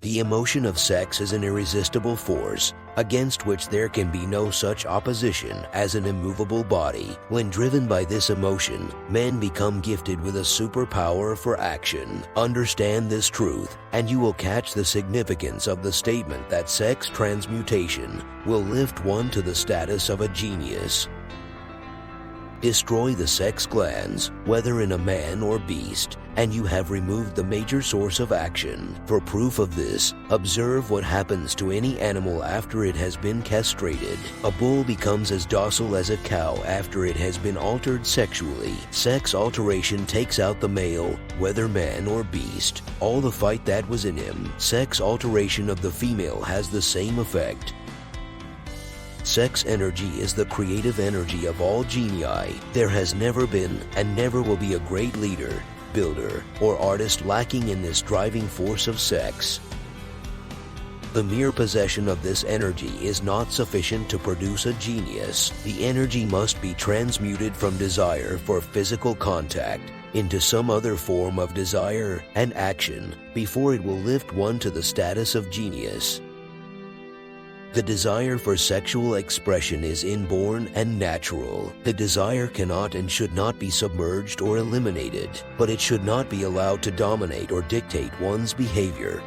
The emotion of sex is an irresistible force against which there can be no such opposition as an immovable body. When driven by this emotion, men become gifted with a superpower for action. Understand this truth, and you will catch the significance of the statement that sex transmutation will lift one to the status of a genius. Destroy the sex glands, whether in a man or beast, and you have removed the major source of action. For proof of this, observe what happens to any animal after it has been castrated. A bull becomes as docile as a cow after it has been altered sexually. Sex alteration takes out the male, whether man or beast, all the fight that was in him. Sex alteration of the female has the same effect. Sex energy is the creative energy of all genii. There has never been and never will be a great leader, builder, or artist lacking in this driving force of sex. The mere possession of this energy is not sufficient to produce a genius. The energy must be transmuted from desire for physical contact into some other form of desire and action before it will lift one to the status of genius. The desire for sexual expression is inborn and natural. The desire cannot and should not be submerged or eliminated, but it should not be allowed to dominate or dictate one's behavior.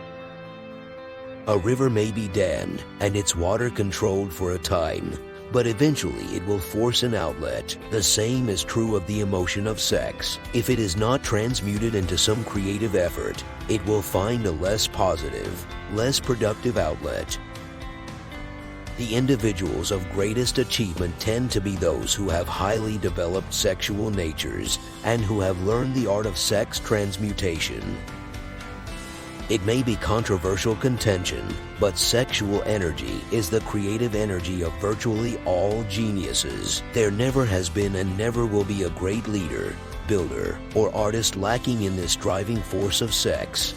A river may be dammed and its water controlled for a time, but eventually it will force an outlet. The same is true of the emotion of sex. If it is not transmuted into some creative effort, it will find a less positive, less productive outlet. The individuals of greatest achievement tend to be those who have highly developed sexual natures and who have learned the art of sex transmutation. It may be controversial contention, but sexual energy is the creative energy of virtually all geniuses. There never has been and never will be a great leader, builder, or artist lacking in this driving force of sex.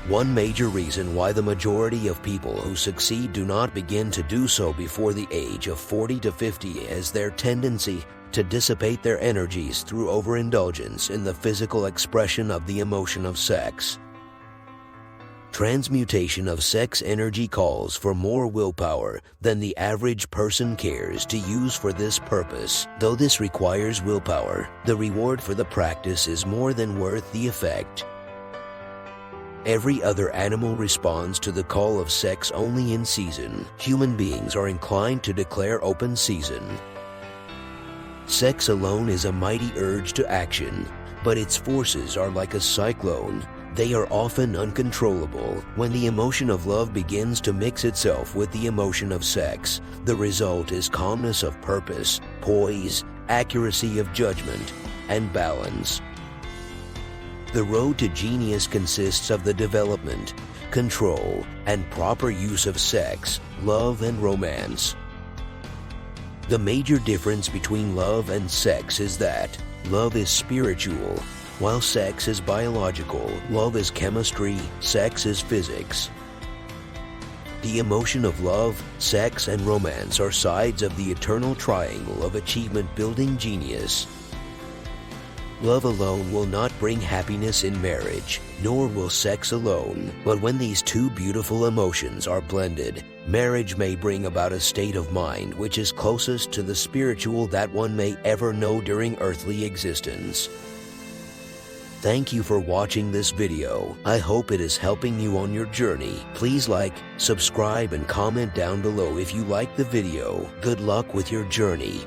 One major reason why the majority of people who succeed do not begin to do so before the age of 40 to 50 is their tendency to dissipate their energies through overindulgence in the physical expression of the emotion of sex. Transmutation of sex energy calls for more willpower than the average person cares to use for this purpose. Though this requires willpower, the reward for the practice is more than worth the effect. Every other animal responds to the call of sex only in season. Human beings are inclined to declare open season. Sex alone is a mighty urge to action, but its forces are like a cyclone. They are often uncontrollable. When the emotion of love begins to mix itself with the emotion of sex, the result is calmness of purpose, poise, accuracy of judgment, and balance. The road to genius consists of the development, control, and proper use of sex, love, and romance. The major difference between love and sex is that love is spiritual, while sex is biological. Love is chemistry, sex is physics. The emotion of love, sex, and romance are sides of the eternal triangle of achievement-building genius. Love alone will not bring happiness in marriage, nor will sex alone. But when these two beautiful emotions are blended, marriage may bring about a state of mind which is closest to the spiritual that one may ever know during earthly existence. Thank you for watching this video. I hope it is helping you on your journey. Please like, subscribe, and comment down below if you like the video. Good luck with your journey.